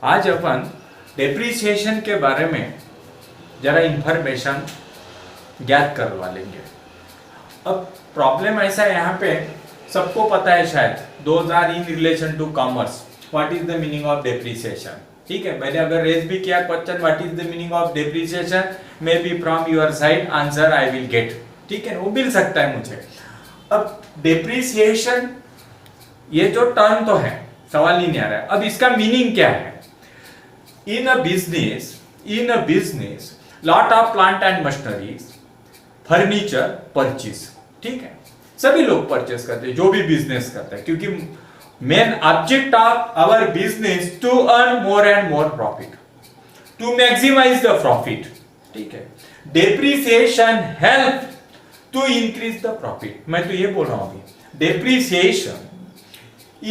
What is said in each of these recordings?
आज अपन डेप्रिसिएशन के बारे में जरा इंफॉर्मेशन ज्ञात करवा लेंगे। अब प्रॉब्लम ऐसा है, यहाँ पे सबको पता है शायद, those are in relation to commerce, what is the meaning of depreciation. ठीक है, मैंने अगर रेज भी किया question what is the meaning of depreciation, may be from your side answer I will get. ठीक है, वो मिल सकता है मुझे। अब डेप्रिसिएशन ये जो टर्म तो है, सवाल ही नहीं आ रहा है। अब इसका मीनिंग क्या है? In a business lot of plant and machineries, furniture purchase. ठीक है, सभी लोग परचेस करते हैं जो भी बिजनेस करते हैं, क्योंकि main object of our business to earn more and more profit, to maximise the profit. ठीक है, depreciation help to increase the profit. मैं तो ये बोल रहा हूं अभी, depreciation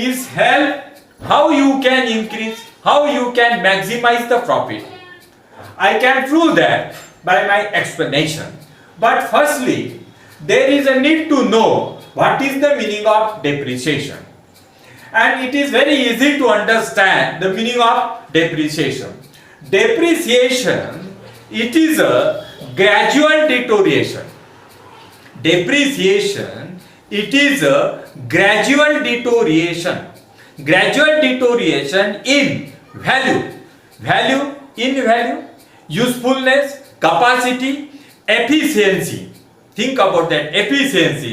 is help how you can increase, how you can maximize the profit. I can prove that by my explanation, but firstly there is a need to know what is the meaning of depreciation, and it is very easy to understand the meaning of depreciation. Depreciation, it is a gradual deterioration. Depreciation, it is a gradual deterioration in value, usefulness, capacity, efficiency. Think about that, efficiency.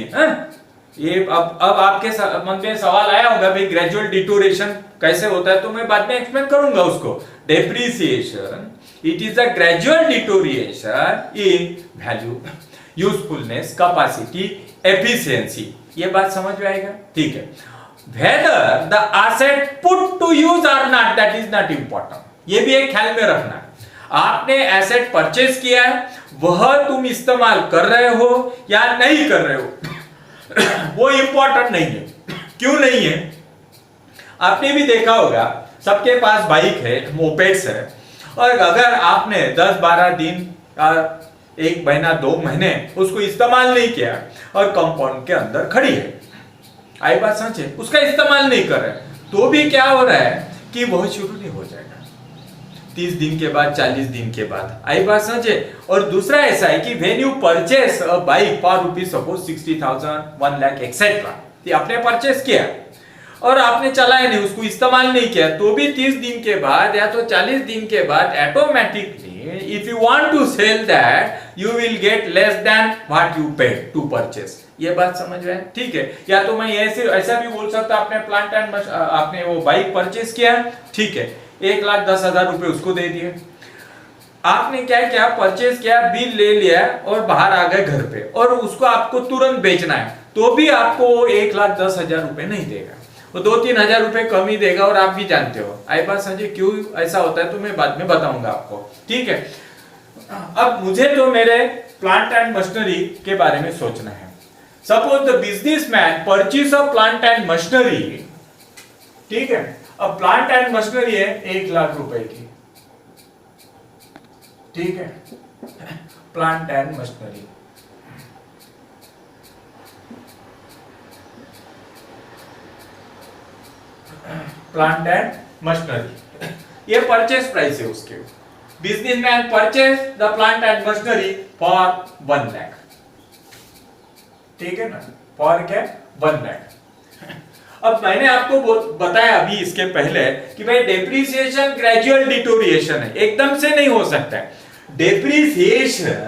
ये अब आपके मन में सवाल आया होगा भाई gradual deterioration कैसे होता है, तो मैं बाद में एक्सप्लेन करूंगा उसको। Depreciation it is a gradual deterioration in value, usefulness, capacity, efficiency. ये बात समझ में आएगा? ठीक है, whether the asset put to use or not, that is not important. ये भी एक ख्याल में रखना है। आपने एसेट परचेज किया है, वह तुम इस्तेमाल कर रहे हो या नहीं कर रहे हो वो इंपॉर्टेंट नहीं है। क्यों नहीं है? आपने भी देखा होगा, सबके पास बाइक है, मोपेड्स है, और अगर आपने 10-12 दिन या 1 महीना 2 महीने उसको इस्तेमाल नहीं किया और कंपाउंड के अंदर खड़ी है, आई बात समझे, उसका इस्तेमाल नहीं कर रहे, तो भी क्या हो रहा है कि वह शुरू नहीं हो जाएगा 30 दिन के बाद, 40 दिन के बाद। आई बात समझे। और दूसरा ऐसा है कि when you purchase a bike for rupees suppose 60,000, 1 lakh etcetera, आपने परचेस किया और आपने चलाया नहीं, उसको इस्तेमाल नहीं किया, तो भी 30 दिन के बाद या तो 40 दिन के बाद automatically if you want to sell that you will get less than what you paid to purchase. ये बात समझ में है? ठीक है, या तो मैं ऐसा भी बोल सकता, आपने प्लांट एंड आपने वो बाइक परचेस किया, ठीक है, 1,10,000 रुपए उसको दे दिए। आपने क्या किया, परचेस किया, बिल ले लिया और बाहर आ गए घर पे, और उसको आपको तुरंत बेचना है, तो भी आपको 1,10,000 रुपए नहीं देगा, वो 2-3 हजार रुपए कम ही देगा, और आप भी जानते हो। आई बात समझे क्यों ऐसा होता है, तो मैं बाद में बताऊंगा आपको। ठीक है, अब मुझे तो मेरे प्लांट एंड मशीनरी के बारे में सोचना है। Suppose the businessman purchase a plant and machinery, ठीक है, अब प्लांट एंड मशीनरी है 1 लाख रुपए की, ठीक है, plant and machinery, plant and machinery, ये परचेस प्राइस है उसके। Businessman purchase the plant and machinery for 1 lakh, ठीक है ना, फॉर क्या, 1 लाख। अब मैंने आपको बताया अभी इसके पहले कि भाई डेप्रिसिएशन ग्रेजुअल डिटोरिएशन है, एकदम से नहीं हो सकता है। Depreciation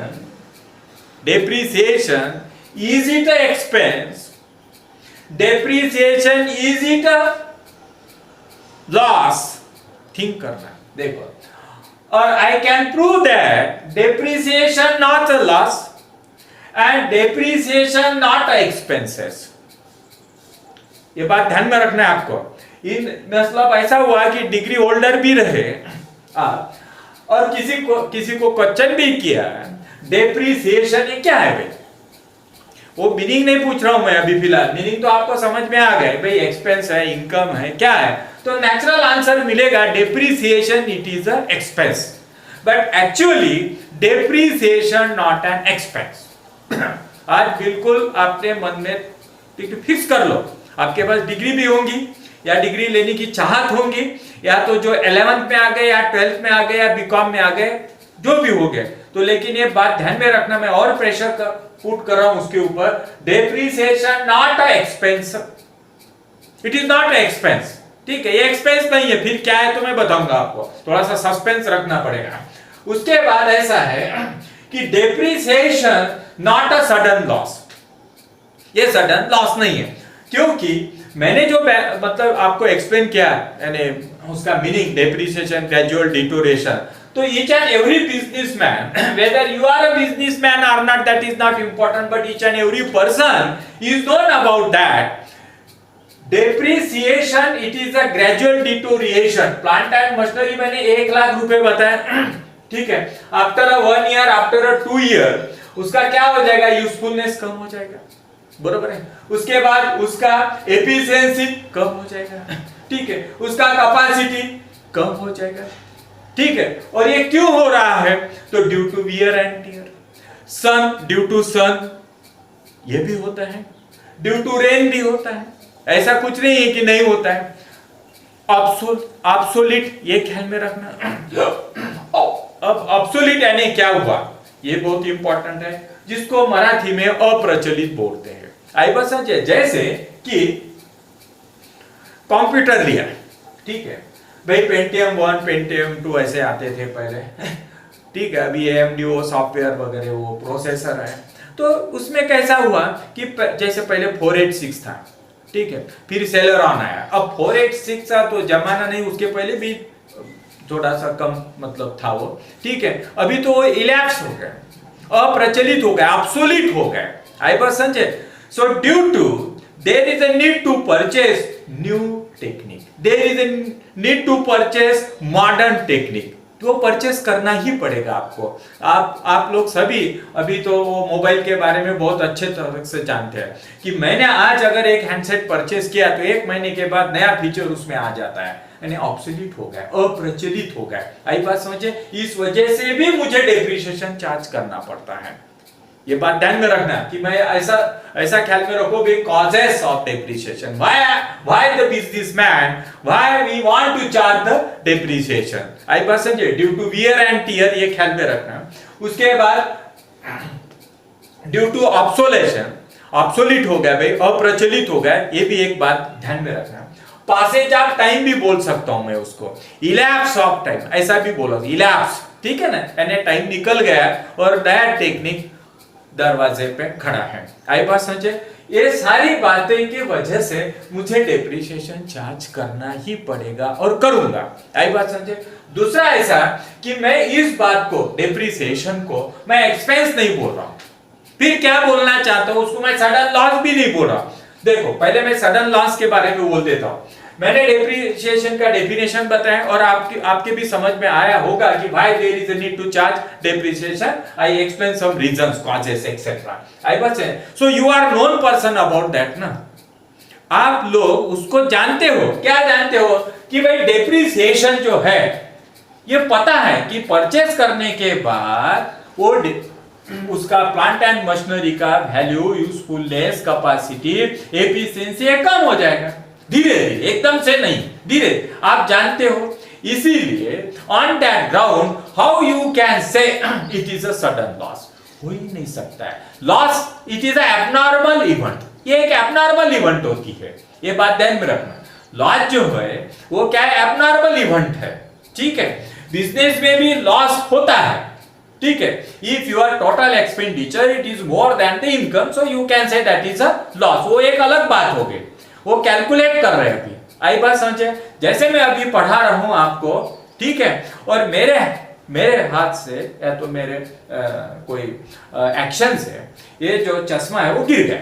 is it a expense, depreciation is it a loss, think करना, देखो, और I can prove that depreciation not a loss and depreciation not expenses। ये बात ध्यान में रखना है आपको। इन मतलब ऐसा हुआ कि डिग्री होल्डर भी रहे और किसी को क्वेश्चन भी किया डेप्रिसिएशन ये क्या है भाई, वो मीनिंग नहीं पूछ रहा हूं मैं अभी फिलहाल, मीनिंग तो आपको समझ में आ गए भाई, एक्सपेंस है, इनकम है, क्या है, तो नेचुरल आंसर मिलेगा depreciation it is a expense, but actually depreciation not an expense. आज बिल्कुल आपने मन में फिक्स कर लो, आपके पास डिग्री भी होंगी, या डिग्री लेने की चाहत होंगी, या तो जो 11th में आ गए या 12th में आ गए या बीकॉम में आ गए, जो भी हो गए, तो लेकिन ये बात ध्यान में रखना, मैं और प्रेशर पुट कर रहा हूं उसके ऊपर, depreciation not a expense, it is not a expense, ठीक है, ये एक्सपेंस नहीं है, फिर क्या है तो मैं बताऊंगा आपको, थोड़ा सा सस्पेंस रखना पड़ेगा। उसके बाद ऐसा है कि depreciation not a sudden loss, ये सडन लॉस नहीं है, क्योंकि मैंने जो मतलब आपको एक्सप्लेन किया, यानी उसका मीनिंग डेप्रिसिएशन, ग्रेजुअल डिटोरेशन, तो each and every businessman, whether you are a businessman or not, that is not important, but each and every person is known about that. Depreciation, it is a gradual deterioration. Plant and machinery मैंने 1 लाख रुपए बताया, ठीक है, after 1 year, after 2 year, उसका क्या हो जाएगा, usefulness कम हो जाएगा, बरोबर है, उसके बाद उसका एफिशिएंसी कम हो जाएगा, ठीक है, उसका कैपेसिटी कम हो जाएगा, ठीक है, और ये क्यों हो रहा है, तो due to wear and tear, sun, due to sun, ये भी होता है, ड्यू टू रेन भी होता है, ऐसा कुछ नहीं है कि नहीं होता है, ऑब्सोलीट, ये ख्याल में रखना। अब ऑब्सोलीट यानी क्या हुआ, ये बहुत इंपॉर्टेंट है, जिसको मराठी में अप्रचलित बोलते हैं। आई बस जैसे कि कंप्यूटर लिया, ठीक है भाई, पेंटियम 1, पेंटियम 2 ऐसे आते थे पहले, ठीक है, अभी AMD सॉफ्टवेयर वगैरह वो प्रोसेसर है, तो उसमें कैसा हुआ कि जैसे पहले 486 था, ठीक है, फिर सेलेरॉन आया, अब 486 था तो जमाना नहीं, उसके पहले भी थोड़ा सा कम मतलब था वो, ठीक है, अभी तो वो इलैप्स हो गए, अप्रचलित हो गए, ऑब्सोलीट हो गए। आई बात समझे? So due to there is a need to purchase new technique, there is a need to purchase modern technique, तो परचेस करना ही पड़ेगा आपको। आप लोग सभी अभी तो वो मोबाइल के बारे में बहुत अच्छे तरह से जानते हैं कि मैंने आज अगर एक हैंडसेट परचेस किया तो 1 महीने के बाद नया फीचर उसमें आ जाता है, यानी ऑब्सोलीट हो गया, अप्रचलित हो गया। आई बात समझे? इस वजह से भी मुझे डेप्रिसिएशन चार्ज करना पड़ता है। ये बात ध्यान में रखना कि मैं ऐसा ख्याल में रखो भी causes of depreciation, why the businessman, why we want to charge the depreciation. आई बात समझे? Due to wear and tear, ये ख्याल में रखना। उसके बाद ड्यू टू ऑब्सोलेशन, ऑब्सोलीट हो गया भाई, अप्रचलित हो गया, ये भी एक बात ध्यान में रखना। पासेज ऑफ टाइम भी बोल सकता हूं मैं उसको, इलैप्स ऑफ टाइम ऐसा भी बोलो, इलैप्स, ठीक है ना, यानी टाइम निकल गया और नया टेक्निक दरवाजे पे खड़ा है। आई बात समझे? ये सारी बातें की वजह से मुझे डेप्रिसिएशन चार्ज करना ही पड़ेगा और करूंगा। आई बात समझे? दूसरा ऐसा कि मैं इस बात को, डेप्रिसिएशन को मैं एक्सपेंस नहीं बोल रहा हूं, फिर क्या बोलना चाहता हूं उसको मैं सडन लॉस भी नहीं बोल रहा। देखो पहले मैं सडन लॉस के बारे में बोल देता हूं। मैंने डेप्रिसिएशन का डेफिनेशन बताया और आपके भी समझ में आया होगा कि why there is a need to charge depreciation. I explain some reasons, causes etcetera. आई बात है? So you are known person about that ना, आप लोग उसको जानते हो। क्या जानते हो? कि भाई डेप्रिसिएशन जो है ये पता है कि परचेस करने के बाद वो उसका प्लांट एंड मशीनरी का वैल्यू, यूजफुलनेस, कैपेसिटी, एफिशिएंसी कम हो जाएगा धीरे धीरे, एकदम से नहीं, धीरे आप जानते हो। इसीलिए on that ground how you can say it is a sudden loss, हो ही नहीं सकता है loss, it is a abnormal event, ये एक एबनॉर्मल इवेंट होती है, ये बात ध्यान में रखना। लॉस जो है वो क्या है? एबनॉर्मल इवेंट है, ठीक है। बिजनेस में भी लॉस होता है, ठीक है। If your total expenditure it is more than the income, so you can say that is a loss, वो एक अलग बात हो गई, वो कैलकुलेट कर रहे हैं अभी। आई बात समझे? जैसे मैं अभी पढ़ा रहा हूं आपको, ठीक है, और मेरे हाथ से या तो मेरे कोई एक्शन से ये जो चश्मा है वो गिर गया,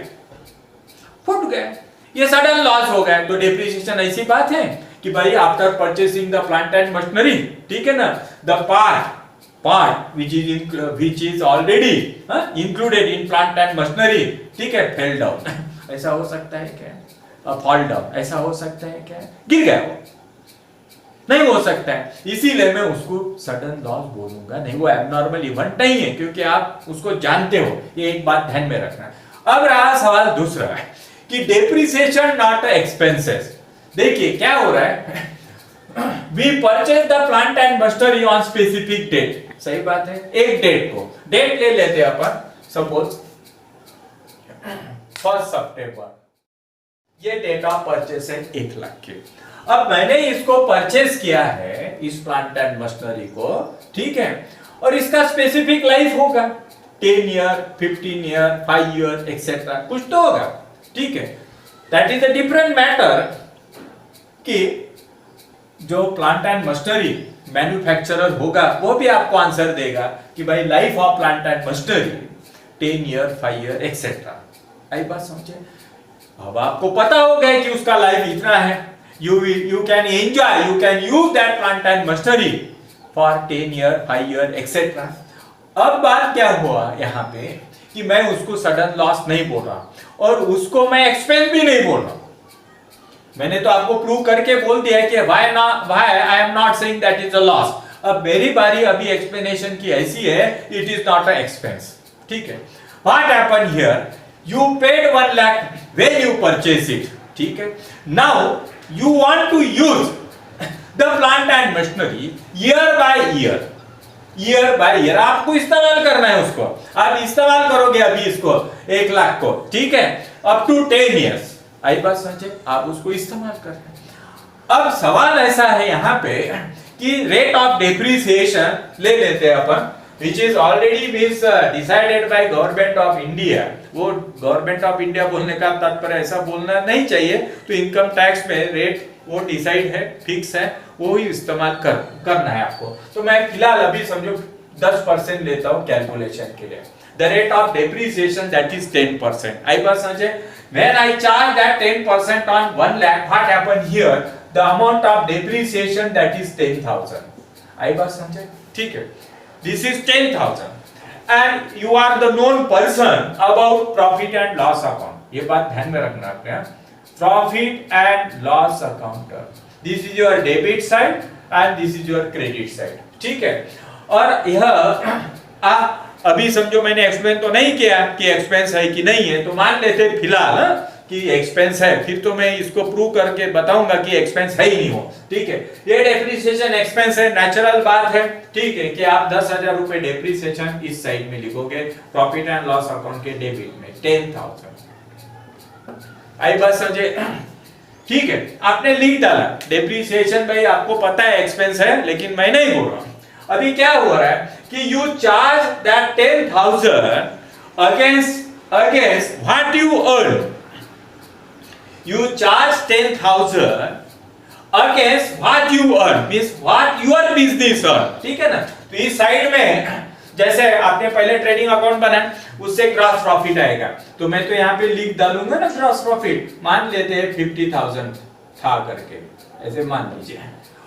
फूट गया, ये सडन लॉस हो गया। तो डेप्रिसिएशन ऐसी बात है कि भाई after purchasing the plant and machinery, ठीक है ना, the part which is already included in plant and machinery, ठीक है, फेल डाउन ऐसा हो सकता है क्या? फॉल डाउन ऐसा हो सकता है क्या? गिर गया, वो नहीं हो सकता है। इसीलिए मैं उसको सडन लॉस बोलूंगा नहीं, वो एबनॉर्मल इवेंट नहीं है, क्योंकि आप उसको जानते हो। ये एक बात ध्यान में रखना। अब रहा सवाल दूसरा कि डेप्रिसिएशन नॉट एक्सपेंसेस, देखिए क्या हो रहा है, we purchase the plant and machinery on specific date. सही बात है, एक डेट को डेट ले लेते हैं अपन, सपोज 1 सितंबर, ये डेट ऑफ परचेस है 1 लाख की। अब मैंने इसको परचेस किया है, इस प्लांट एंड मशीनरी को, ठीक है, और इसका स्पेसिफिक लाइफ होगा 10 ईयर, 15 ईयर, 5 ईयर एक्सेट्रा, कुछ तो होगा, ठीक है। That is a different matter कि जो प्लांट एंड मशीनरी मैन्युफैक्चरर होगा वो भी आपको आंसर देगा कि भाई life of plant and machinery 10 year, 5 year etcetera. आई बात समझे? अब आपको पता हो गया कि उसका लाइफ इतना है, you can enjoy, you can use that plant and machinery for 10 year, 5 year, etc. अब बात क्या हुआ यहाँ पे कि मैं उसको सडन लॉस नहीं बोल रहा और उसको मैं एक्सपेंस भी नहीं बोल रहा। मैंने तो आपको प्रूव करके बोल दिया कि why I am not saying that is a loss। अब मेरी बारी अभी एक्सप्लेनेशन की ऐसी है, it is not an expense, ठीक है। What happened here? You paid 1 lakh when you purchase it, ठीक है। Now you want to use the plant and machinery year by year आपको इस्तेमाल करना है उसको। आप इस्तेमाल करोगे अभी इसको 1 लाख को, ठीक है, अप टू 10 years। आई बात समझे? आप उसको इस्तेमाल कर रहे हैं। अब सवाल ऐसा है यहाँ पे कि रेट ऑफ डेप्रिसिएशन ले लेते हैं अपन, which is already is decided by government of India. वो गवर्नमेंट ऑफ इंडिया बोलने का तात्पर्य ऐसा बोलना नहीं चाहिए, तो इनकम टैक्स में रेट वो डिसाइड है, फिक्स है, वो ही इस्तेमाल करना है आपको। तो मैं फिलहाल अभी समझो 10% लेता हूँ कैलकुलेशन के लिए। The rate of depreciation that is 10%। आई बात समझे? When I charge that 10% on 1 lakh, what happened here? The amount of depreciation that is 10,000। आई बात समझे? ठीक है, this is 10,000 and you are the known person about profit and loss account। ये बात ध्यान में रखना आपने, profit and loss account, this is your debit side and this is your credit side, ठीक है। और यह अभी समझो मैंने एक्सप्लेन तो नहीं किया कि एक्सपेंस है कि नहीं है, तो मान लेते फिलहाल कि एक्सपेंस है, फिर तो मैं इसको प्रूव करके बताऊंगा कि एक्सपेंस है ही नहीं हो, ठीक है। ये डेप्रिसिएशन एक्सपेंस है, नेचुरल बात है, ठीक है, कि आप 10,000 रुपए डेप्रिसिएशन इस साइड में लिखोगे, प्रॉफिट एंड लॉस अकाउंट के डेबिट में 10,000। आई बात समझे? ठीक है, आपने लिख डाला डेप्रिसिएशन, भाई आपको पता है एक्सपेंस है, लेकिन मैं नहीं बोल रहा हूं। अभी क्या हो रहा है कि you charge that 10,000 against what you earn. You charge 10,000 against what you earn, means what your business earn, ठीक है ना। तो इस साइड में जैसे आपने पहले ट्रेडिंग अकाउंट बनाया, उससे ग्रॉस प्रॉफिट आएगा, तो मैं तो यहाँ पे लिख डालूंगा ना ग्रॉस प्रॉफिट, मान लेते हैं 50,000 था करके, ऐसे मान लीजिए,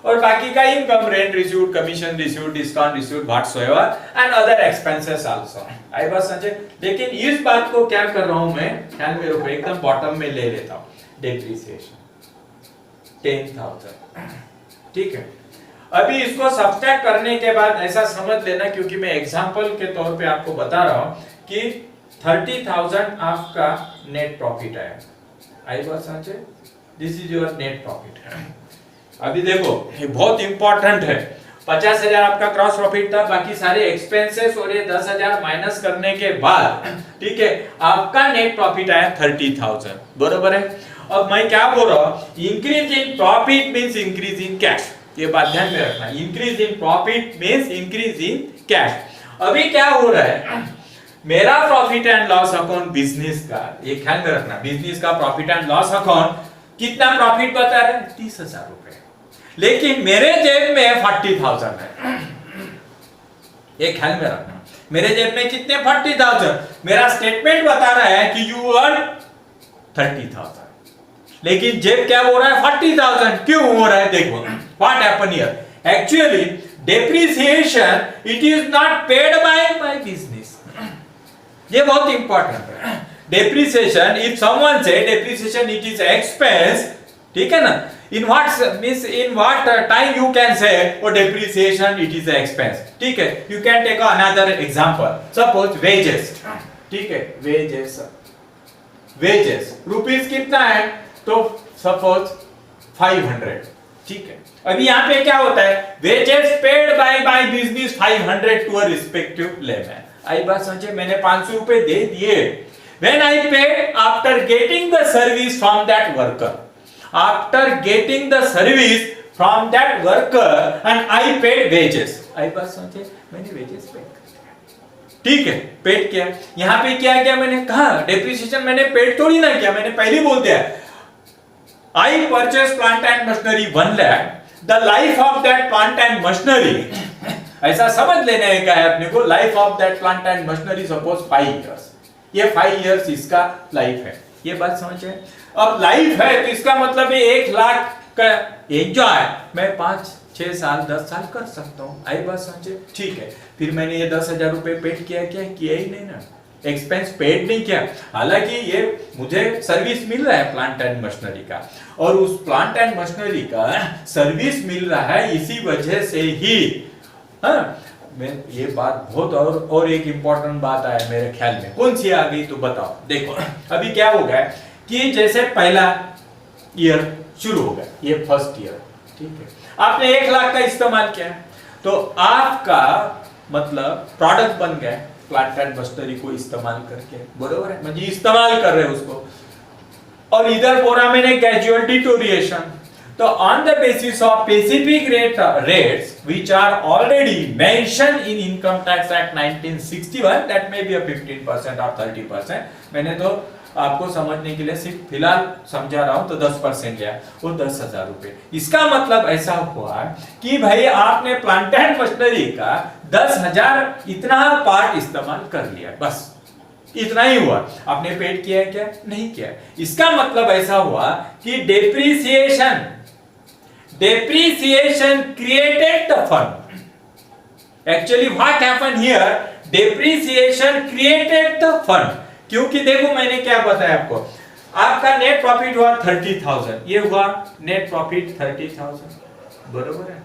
और बाकी का income, rent received, commission received, discount received, whatsoever and other expenses also. आई बात समझे? लेकिन इस बात को क्या कर रहा हूं मैं, ध्यान में रखो, एकदम बॉटम में ले लेता हूं, डेप्रिसिएशन 10,000, ठीक है। अभी इसको सब्ट्रैक्ट करने के बाद ऐसा समझ लेना, क्योंकि मैं एग्जांपल के तौर पे आपको बता रहा हूं कि 30,000 आपका नेट प्रॉफिट आया। आई बात समझे? This is your net profit. अभी देखो ये बहुत इंपॉर्टेंट है, 50,000 आपका क्रॉस प्रॉफिट था, बाकी सारे एक्सपेंसेस और ये 10,000 माइनस करने के बाद, ठीक है, आपका नेट प्रॉफिट आया 30,000, बरोबर है। अब मैं क्या बोल रहा हूं, increase in profit means increase in cash, ये बात ध्यान में रखना, increase in profit means increase in cash. अभी क्या हो रहा है, मेरा profit and loss account business का, ये ख्याल में रखना, बिजनेस का प्रॉफिट एंड लॉस अकाउंट कितना प्रॉफिट बता रहे हैं, 30,000 रुपए, लेकिन मेरे जेब में 40,000 है, ये ख्याल में रखना। मेरे जेब में कितने 40,000, मेरा स्टेटमेंट बता रहा है कि यू अर्न 30,000, लेकिन जेब क्या बोल रहा है 40,000, क्यों हो रहा है? देखो what happen here, actually depreciation it is not paid by my business, ये बहुत इंपॉर्टेंट है। डेप्रिसिएशन, इफ समवन से डेप्रिसिएशन इट इज एक्सपेंस, ठीक है ना, in what time you can say or depreciation it is an expense, ठीक है। you can take another example, suppose wages, ठीक है, wages रुपीस कितना है, तो सपोज 500, ठीक है। अभी यहाँ पे क्या होता है, wages paid by my business 500 to a respective layman. आई बात समझे, मैंने 500 रुपए दे दिए, when I paid after getting the service from that worker, after getting the service from that worker and I paid wages. आई बात समझे, मैंने वेजेस पेड, ठीक है, पेड किया। यहां पे क्या किया, मैंने कहा डेप्रिसिएशन मैंने पेड थोड़ी ना किया, मैंने पहले बोल दिया I purchase plant and machinery 1 lakh, the life of that plant and machinery, ऐसा समझ लेने का है अपने को, life of that plant and machinery suppose 5 years, ये 5 इयर्स इसका लाइफ है, ये बात समझे। अब लाइफ है तो इसका मतलब है 1 लाख का एक जो है मैं 5, 6 साल 10 साल कर सकता हूँ। आई बात समझे, ठीक है। फिर मैंने ये 10,000 रुपए पेड किया, क्या किया ही नहीं ना, एक्सपेंस पेड नहीं किया। हालांकि ये मुझे सर्विस मिल रहा है प्लांट एंड मशीनरी का, और उस प्लांट एंड मशीनरी का सर्विस मिल रहा है, इसी वजह से ही मैं ये बात बहुत, और एक इंपॉर्टेंट बात आया मेरे ख्याल में, कौन सी आ गई तो बताओ। देखो अभी क्या हो गया कि जैसे पहला ईयर शुरू हो गया, ये फर्स्ट ईयर, ठीक है, आपने 1 लाख का इस्तेमाल किया, तो आपका मतलब प्रोडक्ट बन गया प्लांट एंड मशीनरी को इस्तेमाल करके, बरोबर है, म्हणजे इस्तेमाल कर रहे हैं उसको, और इधर बोला मैंने कैजुअल डिटोरिएशन। तो on the basis of specific rates which are already mention in income tax act 1961, that may be 15% और 30%, मैंने तो आपको समझने के लिए सिर्फ फिलहाल समझा रहा हूं, तो 10% लिया, वो 10,000 रुपए। इसका मतलब ऐसा हुआ कि भाई आपने प्लांट एंड मशीनरी का 10,000 इतना पार्ट इस्तेमाल कर लिया, बस इतना ही हुआ। आपने पेड किया क्या? नहीं किया। इसका मतलब ऐसा हुआ कि depreciation created the fund. Actually what happened here, depreciation created the fund. क्योंकि देखो मैंने क्या बताया आपको, आपका नेट प्रॉफिट हुआ 30,000, ये हुआ नेट प्रॉफिट 30,000, बरोबर है।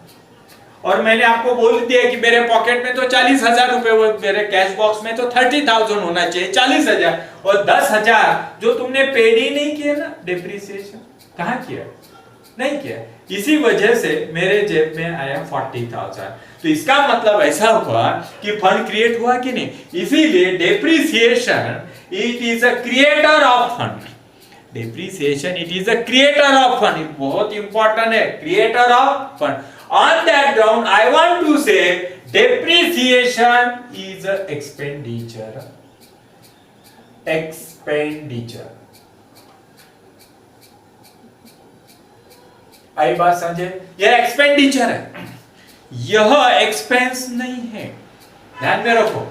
और मैंने आपको बोल दिया कि मेरे पॉकेट में तो 40,000 रुपए, वो मेरे कैश बॉक्स में तो 30,000 होना चाहिए, 40,000, और 10,000 जो तुमने पेड ही नहीं किया ना डेप्रिसिएशन, कहां किया? नहीं किया। इसी वजह से मेरे जेब में आया 40,000। तो इसका मतलब ऐसा हुआ कि फंड क्रिएट हुआ कि नहीं, इसीलिए depreciation it is a creator of fund. Depreciation it is a creator of fund, बहुत इंपॉर्टेंट है, creator of fund. On that ground, I want to say depreciation is a expenditure. Expenditure. आई बात समझे? यह expenditure है, यह expense नहीं है, ध्यान में रखो।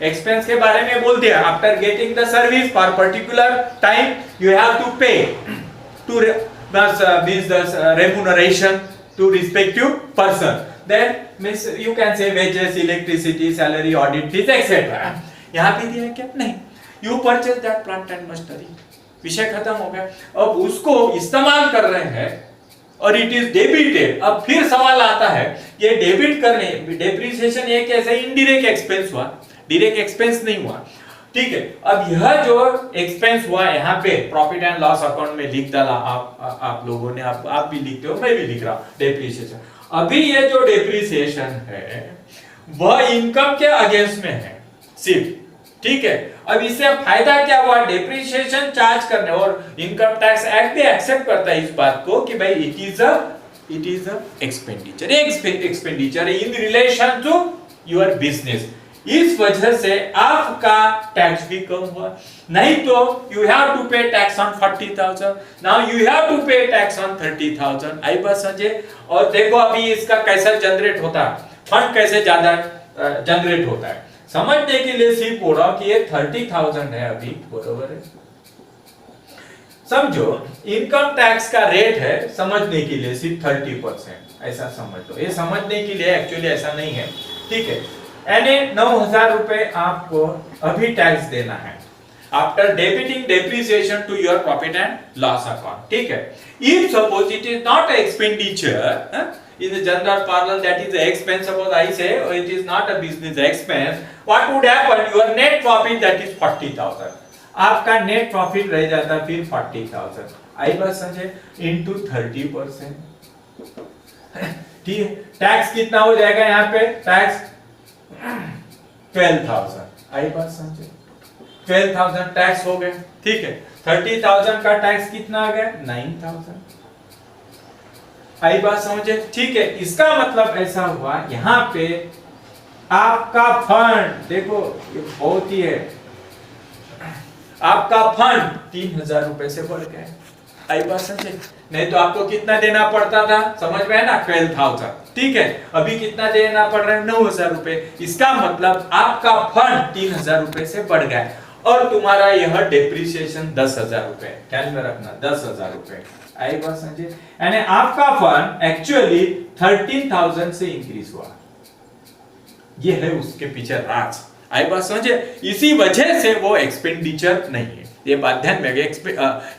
एक्सपेंस के बारे में बोल दिया, after getting the service for particular time you have to pay to means the remuneration to respective person, then means you can say wages, electricity, salary, audit fees, etc. यहाँ पे दिया क्या? नहीं, you purchase that plant and machinery, विषय खत्म हो गया। अब उसको इस्तेमाल कर रहे हैं और इट इज डेबिटेड। अब फिर सवाल आता है, ये डेबिट करने, डेप्रिसिएशन ये कैसे इनडायरेक्ट एक्सपेंस हुआ, डायरेक्ट एक्सपेंस नहीं हुआ, ठीक है। अब यह जो एक्सपेंस हुआ यहाँ पे प्रॉफिट एंड लॉस अकाउंट में लिख डाला आप लोगों ने, आप भी लिखते हो, मैं भी लिख रहा हूं डेप्रिसिएशन। अभी ये जो डेप्रिसिएशन है वह इनकम के अगेंस्ट में है सिर्फ, ठीक है। अब इससे फायदा क्या हुआ, डेप्रिसिएशन चार्ज करने, और इनकम टैक्स एक्ट भी एक्सेप्ट करता है इस बात को कि भाई it is a expenditure, expenditure in relation to your business. इस वजह से आपका टैक्स भी कम हुआ, नहीं तो you have to pay tax on 40,000, now you have to pay tax on 30,000। आई बात समझे। और देखो अभी इसका कैसे जनरेट होता है, फंड कैसे ज्यादा जनरेट होता है, समझने के लिए सिर्फ बोल रहा हूं कि ये 30,000 है अभी, बरोबर है। समझो इनकम टैक्स का रेट है, समझने के लिए सिर्फ 30%, ऐसा समझ लो। ये समझने के लिए एक्चुअली ऐसा नहीं है, ठीक है। यानी 9,000 रुपए आपको अभी टैक्स देना है after debiting depreciation to your profit and loss account, ठीक है। If suppose it is not a expenditure in the general parlance, that is the expense, suppose I say it is not a business expense, what would happen, your net profit that is 40,000, आपका net profit रह जाता फिर 40,000, आई बात समझे, into 30%, ठीक है। Tax कितना हो जाएगा यहाँ पे, टैक्स 12,000, आई बात समझे, 12,000 टैक्स हो गए, ठीक है। 30,000 का टैक्स कितना आ गया, 9,000, आई बात समझे, ठीक है। इसका मतलब ऐसा हुआ यहाँ पे आपका फंड, देखो ये बहुत ही है, आपका फंड 3,000 रुपए से बढ़ गया, आई बात समझे। नहीं तो आपको कितना देना पड़ता था, समझ में है ना, 12,000, ठीक है। अभी कितना देना पड़ रहा है, 9,000 रुपए। इसका मतलब आपका फंड 3,000 रुपए से बढ़ गया और तुम्हारा यह डेप्रिसिएशन 10,000 रुपए, ख्याल में रखना 10,000 रुपए, आई बात समझे। यानी आपका फंड एक्चुअली 13,000 से इंक्रीज हुआ, ये है उसके पीछे राज, आई बात समझे। इसी वजह से वो एक्सपेंडिचर नहीं है, ये बात ध्यान में,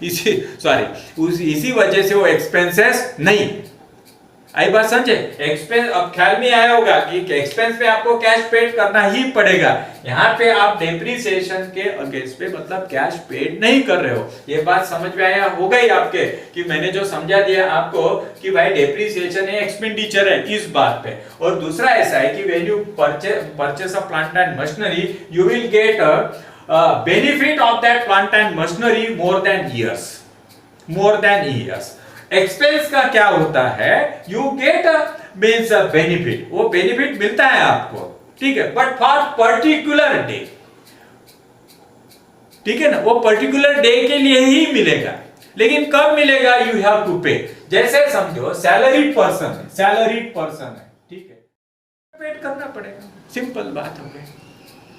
इसी वजह से वो एक्सपेंसेस नहीं, आई बात समझे। एक्सपेंस, अब ख्याल में आया होगा कि एक्सपेंस पे आपको कैश पेड करना ही पड़ेगा, यहाँ पे आप डेप्रिसिएशन के अगेंस्ट पे मतलब कैश पेड नहीं कर रहे हो, ये बात समझ में आया हो गई आपके, कि मैंने जो समझा दिया आपको कि भाई डेप्रिसिएशन है, एक्सपेंडिचर है इस बात पे। और दूसरा ऐसा है कि when you purchase a plant and machinery, you will gate benefit of that plant and machinery more than years. Expense का क्या होता है, यू गेट मींस बेनिफिट, वो बेनिफिट मिलता है आपको, ठीक है, बट फॉर पर्टिकुलर डे, ठीक है ना, वो पर्टिकुलर डे के लिए ही मिलेगा, लेकिन कब मिलेगा, यू हैव टू पे। जैसे समझो सैलरीड पर्सन है, ठीक है, पेड करना पड़ेगा, सिंपल बात हो गई,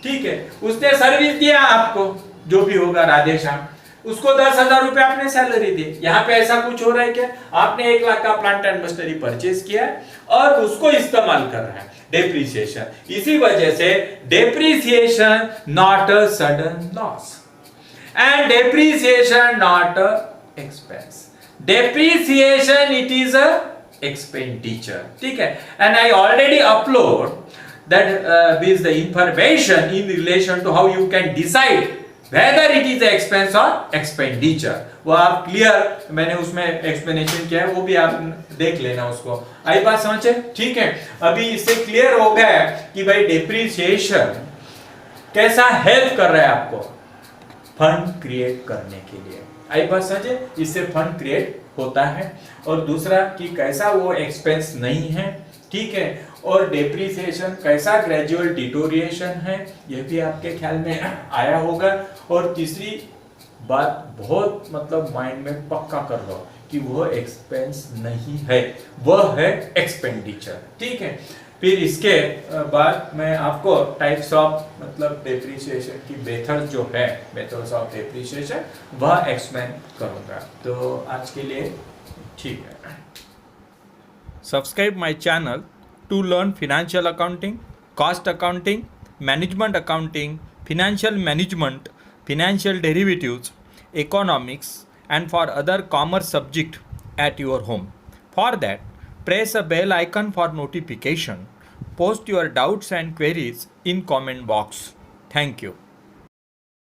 ठीक है। उसने सर्विस दिया आपको, जो भी होगा राधे श्याम, उसको 10,000 रुपए आपने सैलरी दी। यहाँ पे ऐसा कुछ हो रहा है क्या, आपने 1 लाख का प्लांट एंड मशीनरी परचेज किया और उसको इस्तेमाल कर रहा है, डेप्रिसिएशन। इसी वजह से depreciation not a sudden loss and depreciation not a expense, depreciation it is a expenditure, ठीक है। And I already upload that is the information in relation to how you can decide whether it is expense or expenditure, वो आप clear, मैंने उसमें explanation किया है, वो भी आप देख लेना उसको, आई बात समझे, ठीक है। अभी इससे क्लियर हो गया कि भाई डेप्रिसिएशन कैसा हेल्प कर रहा है आपको फंड क्रिएट करने के लिए, आई बात समझे, इससे फंड क्रिएट होता है। और दूसरा कि कैसा वो एक्सपेंस नहीं है, ठीक है, और डेप्रिसिएशन कैसा ग्रेजुअल डिटोरिएशन है, यह भी आपके ख्याल में आया होगा। और तीसरी बात बहुत मतलब माइंड में पक्का कर लो कि वह एक्सपेंस नहीं है, वह है एक्सपेंडिचर, ठीक है। फिर इसके बाद मैं आपको टाइप्स ऑफ मतलब डेप्रिसिएशन की मेथड जो है, मेथड्स ऑफ डेप्रिसिएशन, वह एक्सप्लेन करूंगा। तो आज के लिए ठीक है। Subscribe my channel to learn financial accounting, cost accounting, management accounting, financial management, financial derivatives, economics, and for other commerce subject at your home. For that, press a bell icon for notification. Post your doubts and queries in comment box. Thank you.